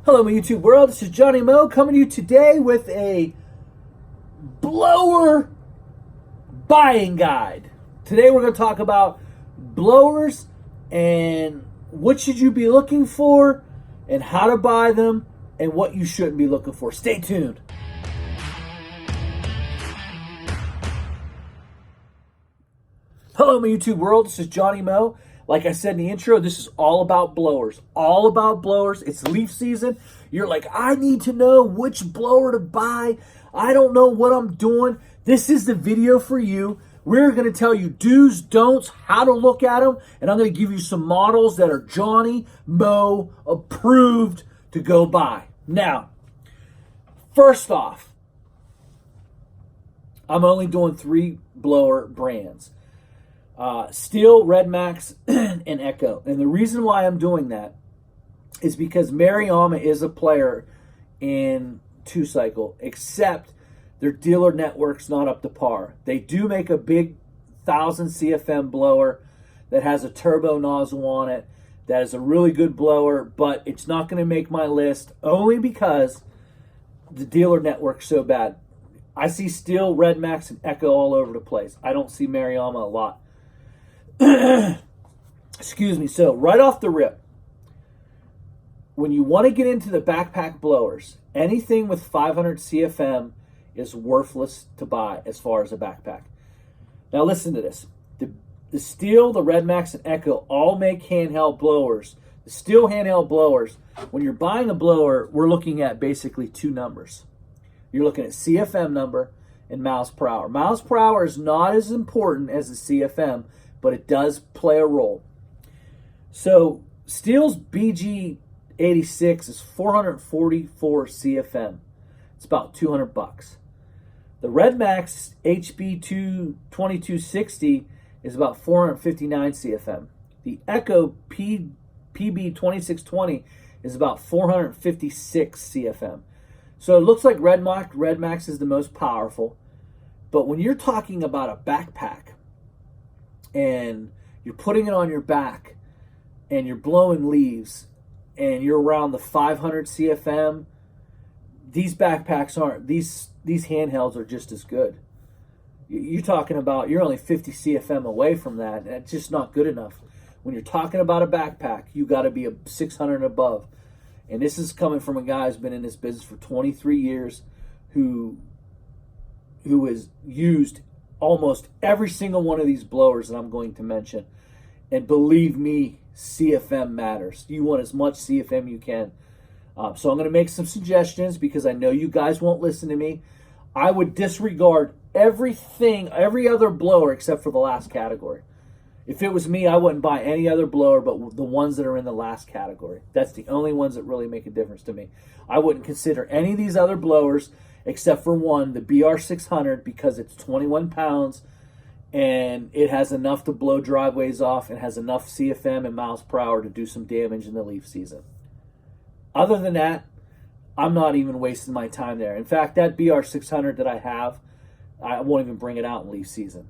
Hello, my YouTube world. This is Johnny Mo coming to you today with a blower buying guide. Today we're going to talk about blowers and what should you be looking for and how to buy them and what you shouldn't be looking for. Stay tuned. Hello, my YouTube world. This is Johnny Mo. Like I said in the intro, this is all about blowers. All about blowers. It's leaf season. You're like, I need to know which blower to buy. I don't know what I'm doing. This is the video for you. We're going to tell you do's, don'ts, how to look at them, and I'm going to give you some models that are Johnny Mo approved to go buy. Now, first off, I'm only doing 3 blower brands. Stihl, Red Max, and Echo. And the reason why I'm doing that is because Mariama is a player in 2-cycle, except their dealer network's not up to par. They do make a big 1000 CFM blower that has a turbo nozzle on it. That is a really good blower, but it's not going to make my list only because the dealer network's so bad. I see Stihl, Red Max, and Echo all over the place. I don't see Mariama a lot. Excuse me. So right off the rip, when you want to get into the backpack blowers, anything with 500 CFM is worthless to buy as far as a backpack. Now listen to this. The Stihl, the Red Max, and Echo all make handheld blowers. The Stihl handheld blowers, when you're buying a blower, we're looking at basically 2 numbers. You're looking at CFM number and miles per hour. Miles per hour is not as important as the CFM, but it does play a role. So Stihl's BG86 is 444 CFM. It's about $200. The Red Max HB2260 is about 459 CFM. The Echo PB2620 is about 456 CFM. So it looks like Red Max is the most powerful. But when you're talking about a backpack, and you're putting it on your back and you're blowing leaves and you're around the 500 CFM, these backpacks aren't, these handhelds are just as good. You're talking about, you're only 50 CFM away from that, and it's just not good enough. When you're talking about a backpack, you got to be a 600 and above. And this is coming from a guy who's been in this business for 23 years who has used almost every single one of these blowers that I'm going to mention. And believe me, CFM matters. You want as much CFM you can. So I'm going to make some suggestions because I know you guys won't listen to me. I would disregard everything, every other blower except for the last category. If it was me, I wouldn't buy any other blower but the ones that are in the last category. That's the only ones that really make a difference to me. I wouldn't consider any of these other blowers except for one, the BR600, because it's 21 pounds and it has enough to blow driveways off and has enough CFM and miles per hour to do some damage in the leaf season. Other than that, I'm not even wasting my time there. In fact, that BR600 that I have, I won't even bring it out in leaf season.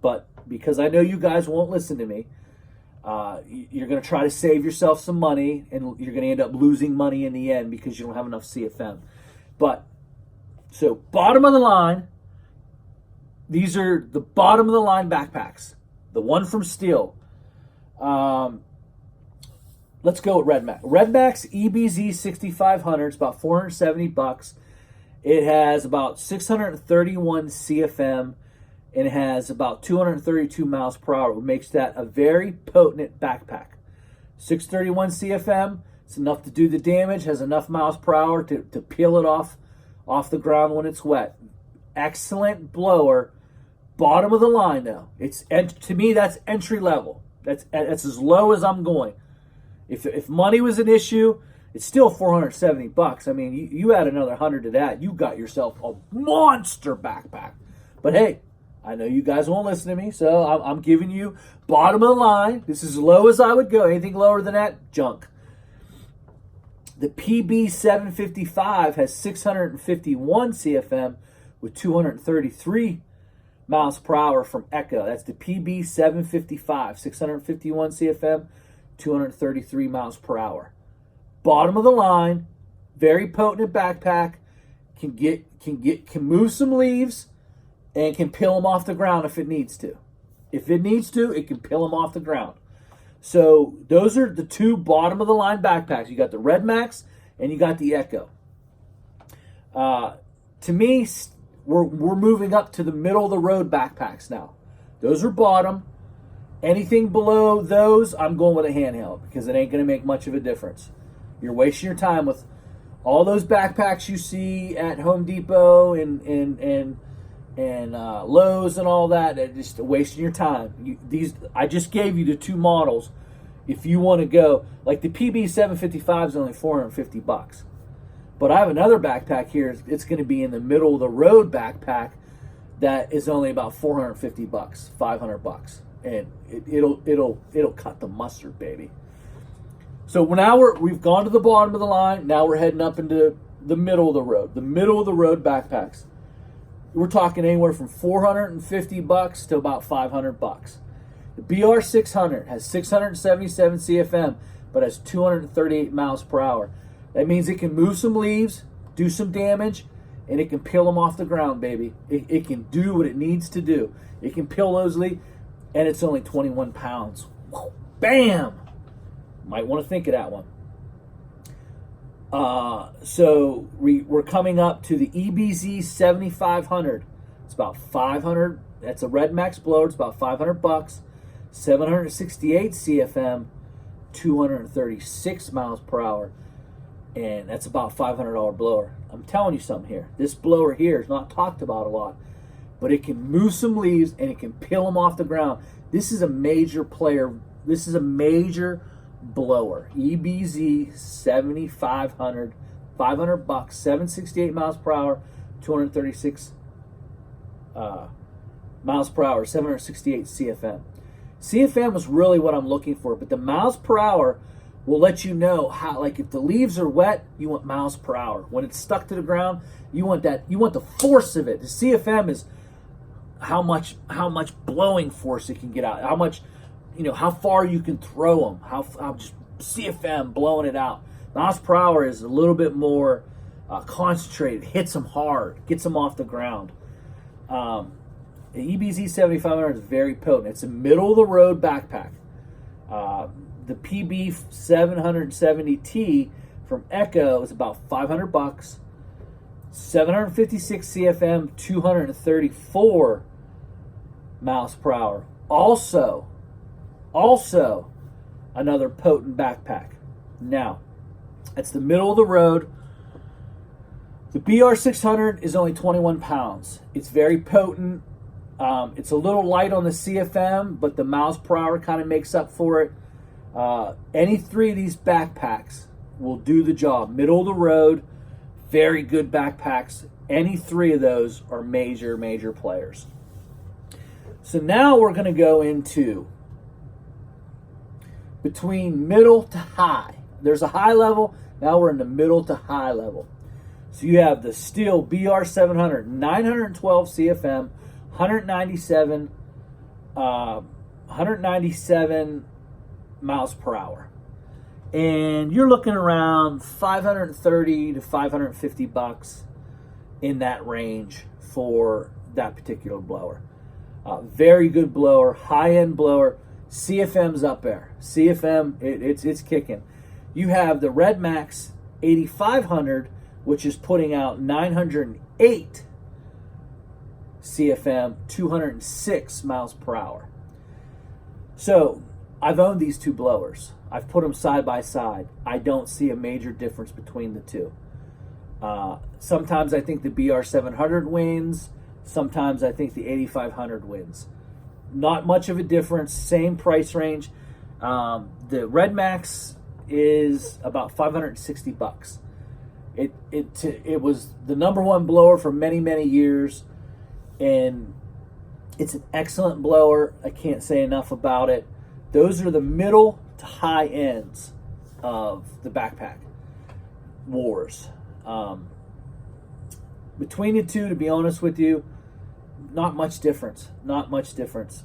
But because I know you guys won't listen to me, you're going to try to save yourself some money, and you're going to end up losing money in the end because you don't have enough CFM. But so bottom of the line, these are the bottom of the line backpacks. The one from Stihl. Let's go with Red Max. Red Max EBZ 6500. It's about $470. It has about 631 CFM and it has about 232 miles per hour, which makes that a very potent backpack. 631 CFM. It's enough to do the damage. Has enough miles per hour to peel it off the ground when it's wet. Excellent blower. Bottom of the line though. To me, that's entry level. That's as low as I'm going. If money was an issue, it's still $470. I mean, you add another 100 to that, you got yourself a monster backpack. But hey, I know you guys won't listen to me, so I'm giving you bottom of the line. This is as low as I would go. Anything lower than that, junk. The PB755 has 651 CFM with 233 miles per hour from Echo. That's the PB755, 651 CFM, 233 miles per hour. Bottom of the line, Very potent backpack. Can move some leaves and can peel them off the ground if it needs to. If it needs to, it can peel them off the ground. So those are the two bottom of the line backpacks. You got the Red Max and you got the Echo. To me, we're moving up to the middle of the road backpacks now. Those are bottom. Anything below those, I'm going with a handheld because it ain't going to make much of a difference. You're wasting your time with all those backpacks you see at Home Depot and Lowe's and all that. Just wasting your time. I just gave you the two models. If you want to go, like the PB 755 is only $450. But I have another backpack here. It's going to be in the middle of the road backpack that is only about $450, $500, and it'll cut the mustard, baby. So now we've gone to the bottom of the line. Now we're heading up into the middle of the road. The middle of the road backpacks. We're talking anywhere from $450 to about $500. The BR600 has 677 CFM, but has 238 miles per hour. That means it can move some leaves, do some damage, and it can peel them off the ground, baby. It can do what it needs to do. It can peel those leaves, and it's only 21 pounds. Whoa, bam! Might want to think of that one. So we're coming up to the EBZ 7500. It's about 500. That's a Red Max blower. It's about $500. 768 CFM, 236 miles per hour. And that's about $500 blower. I'm telling you something here. This blower here is not talked about a lot, but it can move some leaves and it can peel them off the ground. This is a major player. This is a major blower. EBZ 7500, $500, 768 miles per hour, 236 miles per hour, 768 CFM. CFM was really what I'm looking for, but the miles per hour will let you know how, like if the leaves are wet, you want miles per hour. When it's stuck to the ground, you want the force of it. The CFM is how much blowing force it can get out, how much, how far you can throw them, how just CFM blowing it out. Miles per hour is a little bit more concentrated, hits them hard, gets them off the ground. The EBZ 7500 is very potent. It's a middle of the road backpack. The PB 770T from Echo is about $500, 756 CFM, 234 miles per hour. Also another potent backpack. Now, that's the middle of the road. The BR600 is only 21 pounds. It's very potent. It's a little light on the CFM, but the miles per hour kind of makes up for it. Any three of these backpacks will do the job. Middle of the road, very good backpacks. Any three of those are major players. So now we're going to go into between middle to high. There's a high level. Now we're in the middle to high level. So you have the Steel BR700, 912 CFM, 197 miles per hour. And you're looking around $530 to $550 in that range for that particular blower. Very good blower, high-end blower. CFM's up there. CFM, it's kicking. You have the Red Max 8500, which is putting out 908 CFM, 206 miles per hour. So I've owned these two blowers. I've put them side by side. I don't see a major difference between the two. Sometimes I think the BR700 wins. Sometimes I think the 8500 wins. Not much of a difference. Same price range. The Red Max is about $560. It was the number one blower for many years, and it's an excellent blower. I can't say enough about it. Those are the middle to high ends of the backpack wars. Between the two, to be honest with you, not much difference. Not much difference.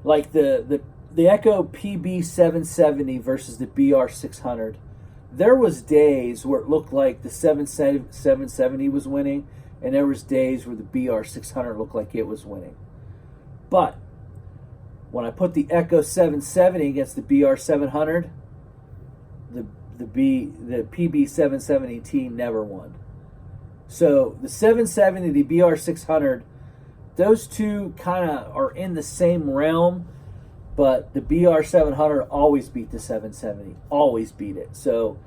Like the Echo PB770 versus the BR600. there was days where it looked like the 770 was winning, and there was days where the BR600 looked like it was winning. But when I put the Echo 770 against the BR700, the PB770T never won. So the 770, the BR600, those two kind of are in the same realm, but the BR700 always beat the 770, always beat it. So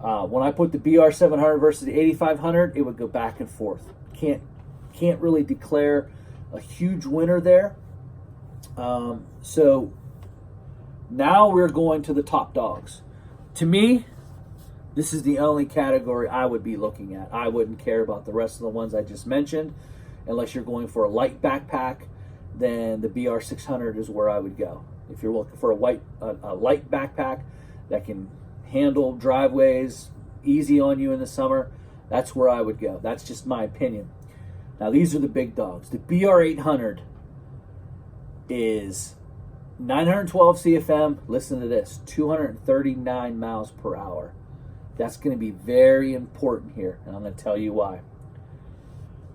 when I put the BR700 versus the 8500, it would go back and forth. Can't really declare a huge winner there. So now we're going to the top dogs. To me, this is the only category I would be looking at. I wouldn't care about the rest of the ones I just mentioned. Unless you're going for a light backpack, then the BR600 is where I would go. If you're looking for a light backpack that can handle driveways easy on you in the summer, that's where I would go. That's just my opinion. Now, these are the big dogs. The BR800 is 912 CFM. Listen to this, 239 miles per hour. That's going to be very important here, and I'm going to tell you why.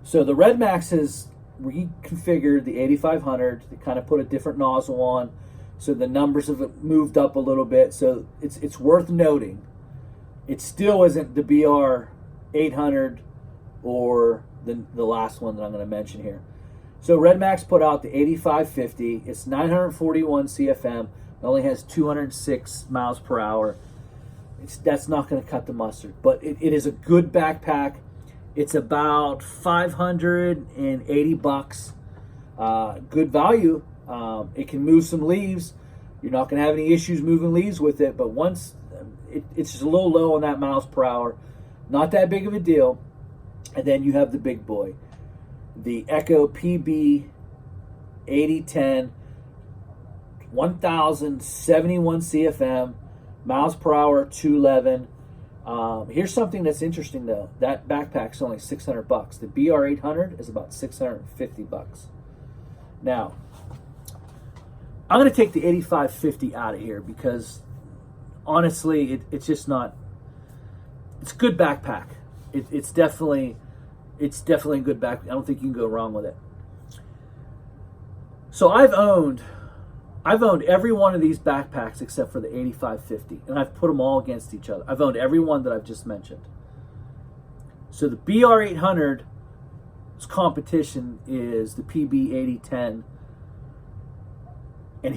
So the Red Max has reconfigured the 8500. They kind of put a different nozzle on, so the numbers have moved up a little bit. So it's worth noting, it still isn't the BR800 or the last one that I'm going to mention here. So Red Max put out the 8550. It's 941 CFM. It only has 206 miles per hour. That's not going to cut the mustard, but it is a good backpack. It's about $580. Good value. It can move some leaves. You're not going to have any issues moving leaves with it, but once it's just a little low on that miles per hour. Not that big of a deal. And then you have the big boy, the Echo PB 8010, 1071 CFM, miles per hour 211. Here's something that's interesting though. That backpack's only $600. The BR800 is about $650. Now, I'm going to take the 8550 out of here because honestly, it's just not. It's a good backpack. It's definitely a good backpack. I don't think you can go wrong with it. So I've owned every one of these backpacks except for the 8550, and I've put them all against each other. I've owned every one that I've just mentioned. So the BR800's competition is the PB8010, and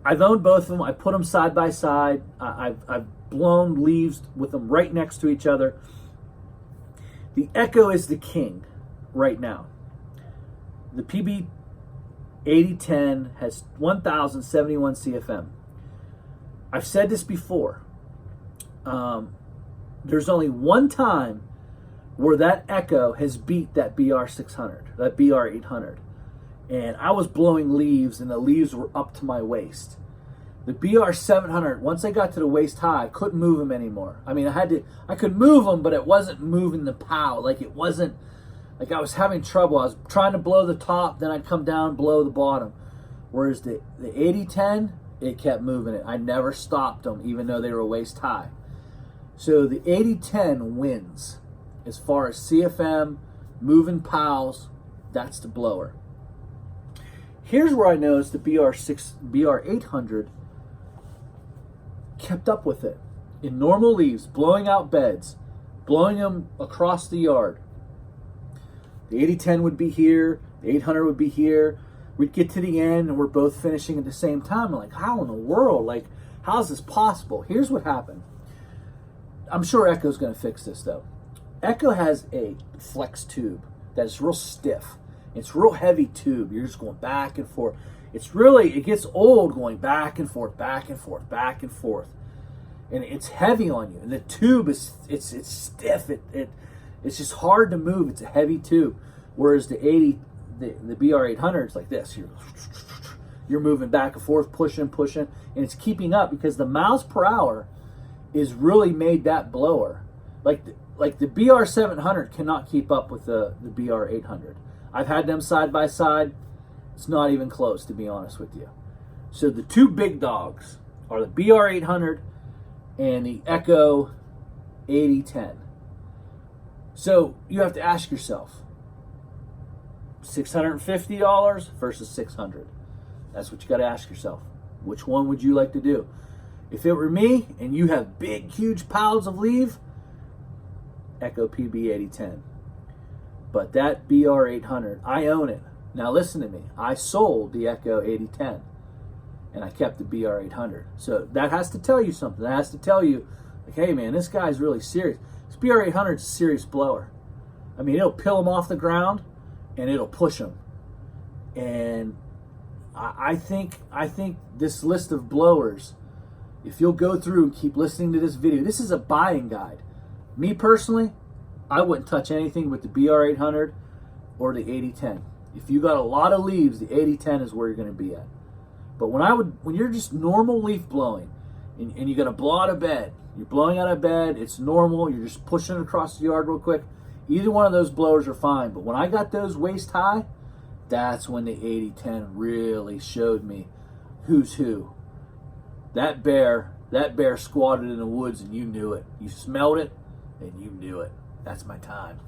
I've owned both of them. I put them side by side. I've blown leaves with them right next to each other. The Echo is the king right now. The PB 8010 has 1071 CFM. I've said this before. There's only one time where that Echo has beat that BR600, that BR800. And I was blowing leaves and the leaves were up to my waist. The BR700, once I got to the waist high, I couldn't move them anymore. I mean, I could move them, but it wasn't moving the pow. Like it wasn't, like I was having trouble. I was trying to blow the top, then I'd come down, blow the bottom. Whereas the 8010, it kept moving it. I never stopped them, even though they were waist high. So the 8010 wins. As far as CFM, moving pows, that's the blower. Here's where I noticed the BR800 kept up with it. In normal leaves, blowing out beds, blowing them across the yard. The 8010 would be here, the 800 would be here. We'd get to the end and we're both finishing at the same time. I'm like, how in the world? Like, how's this possible? Here's what happened. I'm sure Echo's going to fix this though. Echo has a flex tube that is real stiff. It's real heavy tube. You're just going back and forth. It gets old going back and forth, back and forth, back and forth. And it's heavy on you. And the tube it's stiff. It's just hard to move. It's a heavy tube. Whereas the BR800 is like this. You're moving back and forth, pushing, and it's keeping up because the miles per hour is really made that blower. Like the BR700 cannot keep up with the BR800. I've had them side by side. It's not even close, to be honest with you. So the two big dogs are the BR800 and the Echo 8010. So you have to ask yourself, $650 versus $600. That's what you got to ask yourself. Which one would you like to do? If it were me and you have big, huge piles of leave, Echo PB 8010. But that BR800, I own it. Now listen to me. I sold the Echo 8010 and I kept the BR800. So that has to tell you something. That has to tell you, like, hey man, this guy's really serious. This BR800 is a serious blower. I mean, it'll peel them off the ground and it'll push them. And I think this list of blowers, if you'll go through and keep listening to this video, this is a buying guide. Me personally, I wouldn't touch anything with the BR800 or the 8010. If you got a lot of leaves, the 8010 is where you're going to be at. But when you're just normal leaf blowing and you're going to blow out of bed, you're blowing out of bed, it's normal, you're just pushing it across the yard real quick, either one of those blowers are fine. But when I got those waist high, that's when the 8010 really showed me who's who. That bear squatted in the woods and you knew it. You smelled it and you knew it. That's my time.